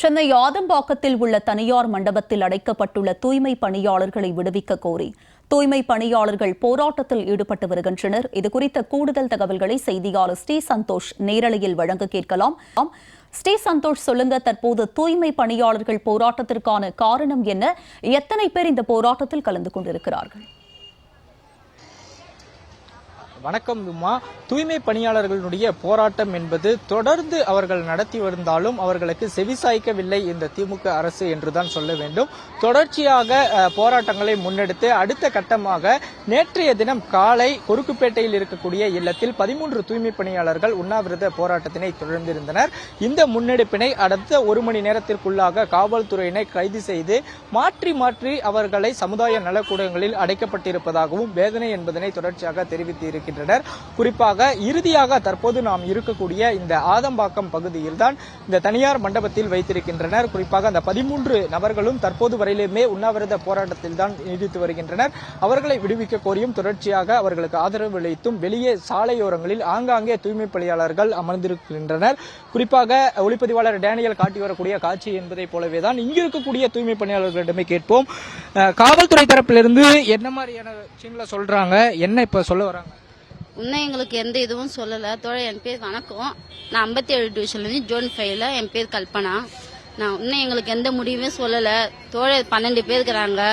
சென்னை ஆதம்பாக்கத்தில் உள்ள தனியார் மண்டபத்தில் அடைக்கப்பட்டுள்ள தூய்மை பணியாளர்களை விடுவிக்க கோரி தூய்மை பணியாளர்கள் போராட்டத்தில் ஈடுபட்டு வருகின்றனர். இதுகுறித்த கூடுதல் தகவல்களை செய்தியாளர் ஸ்ரீ சந்தோஷ் நேரலையில் வழங்க கேட்கலாம். ஸ்ரீ சந்தோஷ், சொல்லுங்க, தற்போது தூய்மை பணியாளர்கள் போராட்டத்திற்கான காரணம் என்ன? எத்தனை பேர் இந்த போராட்டத்தில் கலந்து கொண்டிருக்கிறார்கள்? வணக்கம் உமா. தூய்மை பணியாளர்களுடைய போராட்டம் என்பது தொடர்ந்து அவர்கள் நடத்தி வந்தாலும் அவர்களுக்கு செவிசாய்க்கவில்லை இந்த திமுக அரசு என்றுதான் சொல்ல வேண்டும். தொடர்ச்சியாக போராட்டங்களை முன்னெடுத்து அடுத்த கட்டமாக நேற்றைய தினம் காலை கொருக்குப்பேட்டையில் இருக்கக்கூடிய இல்லத்தில் 13 தூய்மை பணியாளர்கள் உண்ணாவிரத போராட்டத்தினை தொடர்ந்திருந்தனர். இந்த முன்னெடுப்பினை அடுத்த 1 மணி நேரத்திற்குள்ளாக காவல்துறையினை கைது செய்து மாற்றி அவர்களை சமுதாய நலக்கூடங்களில் அடைக்கப்பட்டிருப்பதாகவும் வேதனை என்பதனை தொடர்ச்சியாக தெரிவித்து குறிப்பாக இறுதியாக தற்போது நாம் இருக்கக்கூடிய இந்த ஆதம்பாக்கம் பகுதியில் தான் இந்த தனியார் மண்டபத்தில் வைத்திருக்கின்றனர். குறிப்பாக அந்த 13 நபர்களும் தற்போது வரையிலுமே உண்ணாவிரத போராட்டத்தில் தான் நீடித்து வருகின்றனர். அவர்களை விடுவிக்க கோரியும் தொடர்ச்சியாக அவர்களுக்கு ஆதரவு அளித்தும் வெளியே சாலையோரங்களில் ஆங்காங்கே தூய்மை பணியாளர்கள் அமர்ந்திருக்கின்றனர். குறிப்பாக ஒளிப்பதிவாளர் டேனியல் காட்டி வரக்கூடிய காட்சி என்பதை போலவே தான் இங்கு இருக்கக்கூடிய தூய்மை பணியாளர்களிடமே கேட்போம். காவல்துறை தரப்பிலிருந்து என்ன மாதிரியான விஷயங்களை சொல்றாங்க, என்ன இப்ப சொல்ல வராங்க? இன்னும் எங்களுக்கு எந்த இதுவும் சொல்லலை. தோழர், என் பேர் வணக்கம். நான் 57 டிவிஷன்லேருந்து ஜோன் 5ல என் பேர் கல்பனா. நான் இன்னும் எங்களுக்கு எந்த முடிவுமே சொல்லலை. தோழர் 12 பேர் இருக்கிறாங்க.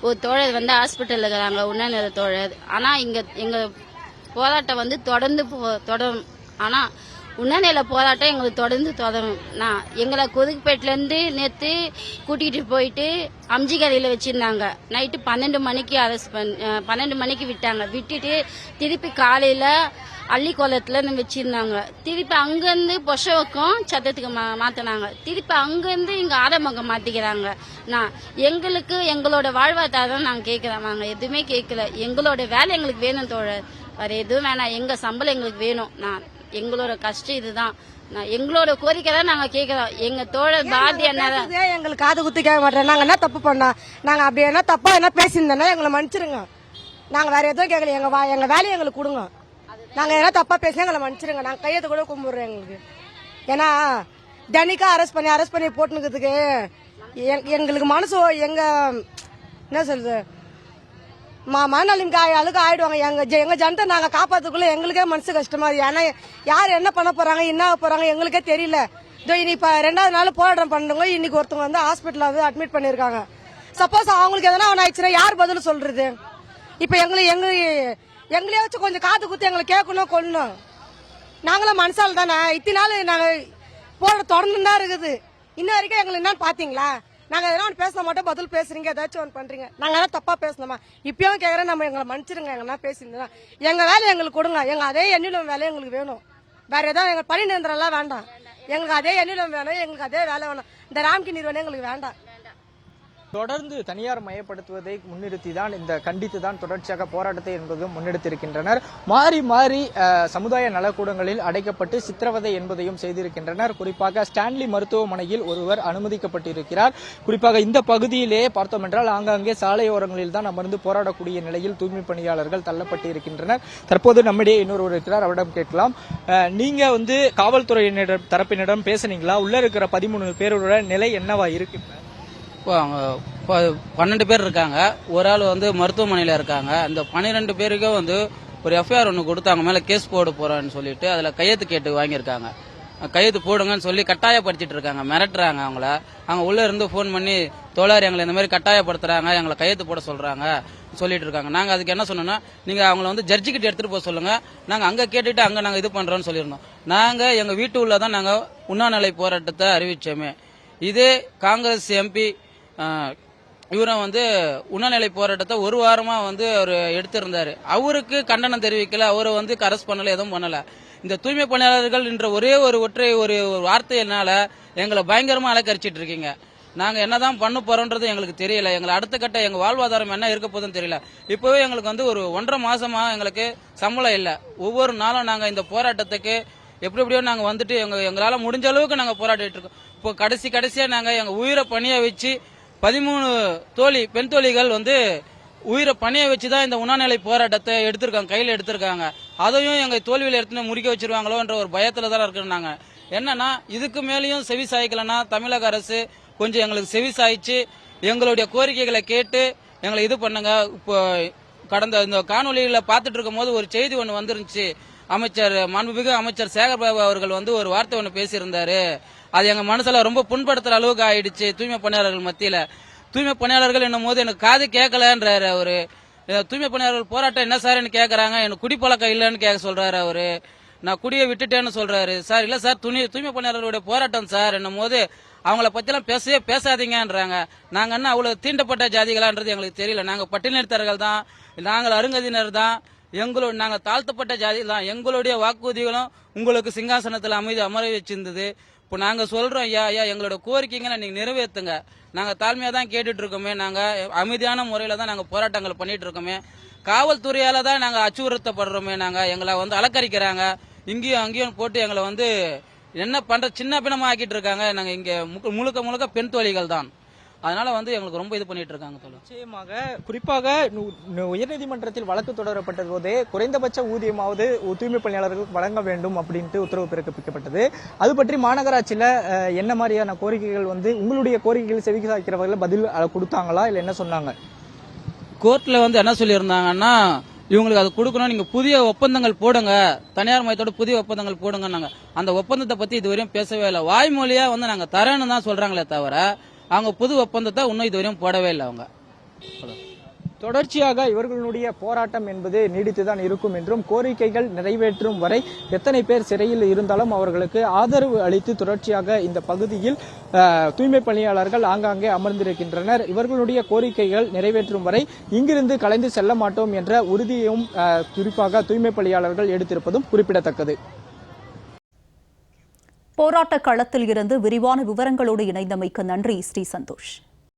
ஒரு தோழர் ஹாஸ்பிட்டலில் இருக்கிறாங்க, உண்ணாநிலை தோழர். ஆனால் இங்கே எங்கள் போராட்டம் தொடரும். ஆனால் உண்ணாநிலை போராட்டம் எங்களுக்கு தொடரும். நான் எங்களை கொதுக்குப்பேட்டிலேருந்து நேற்று கூட்டிகிட்டு போயிட்டு அம்ஜிகரையில் வச்சுருந்தாங்க. நைட்டு 12 மணிக்கு 12 மணிக்கு விட்டுட்டு திருப்பி காலையில் அள்ளிக்கோலத்தில் வச்சுருந்தாங்க. திருப்பி அங்கேருந்து பொஷவக்கம் சத்தத்துக்கு மாற்றினாங்க. திருப்பி அங்கேருந்து இங்கே ஆரம்பக்கம் மாற்றிக்கிறாங்க. எங்களுக்கு எங்களோட வாழ்வாதாரம் நாங்கள் கேட்குறோம். நாங்கள் எதுவுமே கேட்கல. எங்களோட வேலை எங்களுக்கு வேணும் தோழர், வேறு எதுவும் வேணாம். எங்கள் சம்பளம் எங்களுக்கு வேணும். எங்களோட கஷ்டம் இதுதான். எங்களோட கோரிக்கை தான் நாங்க கேட்கிறோம். எங்க தோழர் பாரதி என்ன எங்களுக்கு காது குத்து கேட்க மாட்டோம். நாங்க என்ன தப்பு பண்ணோம்? நாங்க அப்படி என்ன தப்பா என்ன பேசியிருந்தோம்னா எங்களை மன்னிச்சிருங்க. நாங்க வேற எதுவும் கேட்கல. எங்க வேலையை எங்களுக்கு கொடுங்க. நாங்க என்ன தப்பா பேசினா எங்களை மன்னிச்சிருங்க. நாங்க கையெழுத்து கூட கும்பிடுறோம் எங்களுக்கு. ஏன்னா தனிக்கா அரெஸ்ட் பண்ணி போட்டுக்கிறதுக்கு எங்களுக்கு மனசு என்ன சொல்றது மனநலம் அழுக்க ஆயிடுவாங்க. எங்க ஜனத்தை நாங்க காப்பாத்துக்குள்ள எங்களுக்கே மனசு கஷ்டமா இருக்கு. ஏன்னா யார் என்ன பண்ண போறாங்க, என்ன போறாங்க எங்களுக்கே தெரியல. இனி இப்ப 2வது நாள் போராட்டம் பண்றவங்க இன்னைக்கு ஒருத்தவங்க ஹாஸ்பிட்டல் அட்மிட் பண்ணிருக்காங்க. சப்போஸ் அவங்களுக்கு எதனா ஒன்று ஆயிடுச்சுன்னா யார் பதில் சொல்றது? இப்ப எங்களையே வச்சு கொஞ்சம் காது குத்து எங்களை கேட்கணும், கொள்ளணும். நாங்களும் மனசால் தானே இத்தனை நாள் நாங்க போராட்டம் தொடர்ந்து தான் இருக்குது. இன்ன வரைக்கும் எங்களுக்கு என்னன்னு பாத்தீங்களா? நாங்க எதனா ஒன்று பேச மாட்டோம், பதில் பேசுறீங்க, ஏதாச்சும் ஒன்று பண்றீங்க. நாங்க எல்லாம் தப்பா பேசணுமா? இப்பயும் கேட்கறேன், நம்ம எங்களை மன்னிச்சிருங்க. எங்கன்னா பேசியிருந்தா எங்க வேலையை எங்களுக்கு கொடுங்க. அதே எண்ணிலும் வேலையை எங்களுக்கு வேணும். வேற ஏதாவது எங்க பணி நிரந்தரம் எல்லாம் வேண்டாம். எங்களுக்கு அதே எண்ணிலும் வேணும், எங்களுக்கு அதே வேலை வேணும். இந்த ராம்கி நிறுவனம் எங்களுக்கு வேண்டாம். தொடர்ந்து தனியார் மயப்படுத்துவதை முன்னிறுத்தி தான் கண்டித்து தான் தொடர்ச்சியாக போராட்டத்தை என்பதும் முன்னெடுத்திருக்கின்றனர். மாறி சமுதாய நலக்கூடங்களில் அடைக்கப்பட்டு சித்திரவதை என்பதையும் செய்திருக்கின்றனர். குறிப்பாக ஸ்டான்லி மருத்துவமனையில் ஒருவர் அனுமதிக்கப்பட்டிருக்கிறார். குறிப்பாக இந்த பகுதியிலே பார்த்தோம் என்றால் ஆங்காங்கே சாலையோரங்களில் தான் அமர்ந்து போராடக்கூடிய நிலையில் தூய்மை பணியாளர்கள் தள்ளப்பட்டு இருக்கின்றனர். தற்போது நம்மிடையே இன்னொருவர் இருக்கிறார், அவரிடம் கேட்கலாம். நீங்க காவல்துறையினரிடம் தரப்பினரிடம் பேசுனீங்களா? உள்ள இருக்கிற 13 பேரோட நிலை என்னவா இருக்கு? இப்போ அவங்க 12 பேர் இருக்காங்க. ஒரு ஆள் மருத்துவமனையில் இருக்காங்க. அந்த 12 பேருக்கு ஒரு எஃப்ஐஆர் ஒன்று கொடுத்தாங்க. மேலே கேஸ் போட போறேன்னு சொல்லிட்டு அதில் கையெழுத்து கேட்டு வாங்கியிருக்காங்க. கையெழுத்து போடுங்கன்னு சொல்லி கட்டாயப்படுத்திட்டு இருக்காங்க, மிரட்டுறாங்க அவங்கள. அவங்க உள்ள இருந்து ஃபோன் பண்ணி தோழர் எங்களை இந்த மாதிரி கட்டாயப்படுத்துறாங்க, எங்களை கையெழுத்து போட சொல்றாங்க சொல்லிட்டு இருக்காங்க. நாங்கள் அதுக்கு என்ன சொன்னோம்னா, நீங்க அவங்கள ஜட்ஜிக்கிட்ட எடுத்துட்டு போக சொல்லுங்க, நாங்கள் அங்கே கேட்டுட்டு அங்கே நாங்கள் இது பண்றோம்னு சொல்லியிருந்தோம். நாங்கள் எங்கள் வீட்டு உள்ள தான் நாங்கள் உண்ணாநிலை போராட்டத்தை அறிவிச்சோமே. இதே காங்கிரஸ் எம்பி இவரும் உண்ணாநிலை போராட்டத்தை ஒரு வாரமா அவர் எடுத்திருந்தாரு. அவருக்கு கண்டனம் தெரிவிக்கல, அவரை அரெஸ்ட் பண்ணல, எதுவும் பண்ணல. இந்த தூய்மை பணியாளர்கள் என்ற ஒரே ஒற்றை ஒரு வார்த்தையினால எங்களை பயங்கரமா அலக்கரிச்சிட்டு இருக்கீங்க. நாங்க என்னதான் பண்ண போறோம்ன்றது எங்களுக்கு தெரியல. எங்களை அடுத்த கட்ட எங்க வாழ்வாதாரம் என்ன இருக்க போதுன்னு தெரியல. இப்பவே எங்களுக்கு ஒரு 1.5 மாசமா எங்களுக்கு சம்பளம் இல்ல. ஒவ்வொரு நாளும் நாங்க இந்த போராட்டத்துக்கு எப்படியோ நாங்க எங்களால முடிஞ்ச அளவுக்கு நாங்க போராடிட்டு இருக்கோம். இப்போ கடைசியா நாங்க எங்க உயிரை பணிய வச்சு 13 பெண் தோழிகள் உயிரை பணிய வச்சுதான் இந்த உண்ணாநிலை போராட்டத்தை கையில எடுத்திருக்காங்க. அதையும் எங்க தோல்வியில எடுத்து முடிக்க வச்சிருவாங்களோன்ற ஒரு பயத்துல தான் இருக்கிறோம். நாங்க என்னன்னா இதுக்கு மேலேயும் செவி சாய்க்கலன்னா தமிழக அரசு கொஞ்சம் எங்களுக்கு செவி சாய்ச்சு எங்களுடைய கோரிக்கைகளை கேட்டு எங்களை இது பண்ணுங்க. இப்போ கடந்த இந்த காணொலியில பார்த்துட்டு இருக்கும் போது ஒரு செய்தி ஒன்று வந்துருந்துச்சு. மாண்புமிகு அமைச்சர் சேகர்பாபு அவர்கள் வந்து ஒரு வார்த்தை ஒன்று பேசியிருந்தாரு. அது எங்க மனசுல ரொம்ப புண்படுத்துற அளவுக்கு ஆயிடுச்சு. தூய்மை பணியாளர்கள் மத்தியில தூய்மை பணியாளர்கள் என்னும் போது எனக்கு காது கேட்கலன்றாரு அவரு. தூய்மை பணியாளர்கள் போராட்டம் என்ன சார்ன்னு கேட்கறாங்க. எனக்கு குடிப்பழக்கம் இல்லைன்னு கேட்க சொல்றாரு அவரு. நான் குடியை விட்டுட்டேன்னு சொல்றாரு. சார் இல்ல சார் தூய்மை பணியாளர்களுடைய போராட்டம் சார் என்னும் போது அவங்கள பத்திலாம் பேசாதீங்கன்றாங்க. நாங்க என்ன அவ்வளவு தீண்டப்பட்ட ஜாதிகளான்றது எங்களுக்கு தெரியல. நாங்க பட்டியலினத்தர்கள் தான், நாங்கள் அருங்கதியினர் தான், நாங்க தாழ்த்தப்பட்ட ஜாதி தான். எங்களுடைய வாக்குறுதிகளும் உங்களுக்கு சிங்காசனத்தில் அமர வச்சிருந்தது. இப்போ நாங்க சொல்றோம் ஐயா எங்களோட கோரிக்கைங்களை நீங்க நிறைவேற்றுங்க. நாங்க தாழ்மையா தான் கேட்டுட்டு இருக்கோமே. நாங்க அமைதியான முறையில தான் நாங்க போராட்டங்கள் பண்ணிட்டு இருக்கோமே. காவல்துறையால தான் நாங்க அச்சுறுத்தப்படுறோமே. எங்களை வந்து அலக்கரிக்கிறாங்க. இங்கேயும் அங்கேயும் போட்டு எங்களை வந்து என்ன பண்ற சின்ன பின்னமா ஆக்கிட்டு இருக்காங்க. நாங்க இங்க முழுக்க பெண் தோழிகள் தான். அதனால வந்து எங்களுக்கு ரொம்ப இது பண்ணிட்டு இருக்காங்க. நிச்சயமாக குறிப்பாக உயர்நீதிமன்றத்தில் வழக்கு தொடரப்பட்ட போதே குறைந்தபட்ச ஊதியமாவது தூய்மை பணியாளர்களுக்கு வழங்க வேண்டும் அப்படின்ட்டு உத்தரவு பிறப்பிக்கப்பட்டது. அது பற்றி மாநகராட்சியில என்ன மாதிரியான கோரிக்கைகள் வந்து உங்களுடைய கோரிக்கைகள் செவி சாய்க்கிறவர்கள் பதில் கொடுத்தாங்களா இல்ல என்ன சொன்னாங்க? கோர்ட்ல வந்து என்ன சொல்லியிருந்தாங்கன்னா இவங்களுக்கு அது கொடுக்கணும், நீங்க புதிய ஒப்பந்தங்கள் போடுங்க, தனியார் மையத்தோட புதிய ஒப்பந்தங்கள் போடுங்க. அந்த ஒப்பந்தத்தை பத்தி இதுவரையும் பேசவே இல்லை. வாய்மொழியா வந்து நாங்க தரேன்னு தான் சொல்றாங்களே தவிர அவங்க புது ஒப்பந்தத்தை இன்னும் இதுவரையும் போடவே இல்லை. அவங்க தொடர்ச்சியாக இவர்களுடைய போராட்டம் என்பது நீடித்துதான் இருக்கும் என்றும் கோரிக்கைகள் நிறைவேற்றும் வரை எத்தனை பேர் சிறையில் இருந்தாலும் அவர்களுக்கு ஆதரவு அளித்து தொடர்ச்சியாக இந்த பகுதியில் தூய்மை பணியாளர்கள் ஆங்காங்கே அமர்ந்திருக்கின்றனர். இவர்களுடைய கோரிக்கைகள் நிறைவேற்றும் வரை இங்கிருந்து கலைந்து செல்ல மாட்டோம் என்ற உறுதியையும் குறிப்பாக தூய்மை பணியாளர்கள் எடுத்திருப்பதும் குறிப்பிடத்தக்கது. போராட்ட களத்தில் இருந்து விரிவான விவரங்களோடு இணைந்தமைக்கு நன்றி ஸ்ரீ சந்தோஷ்.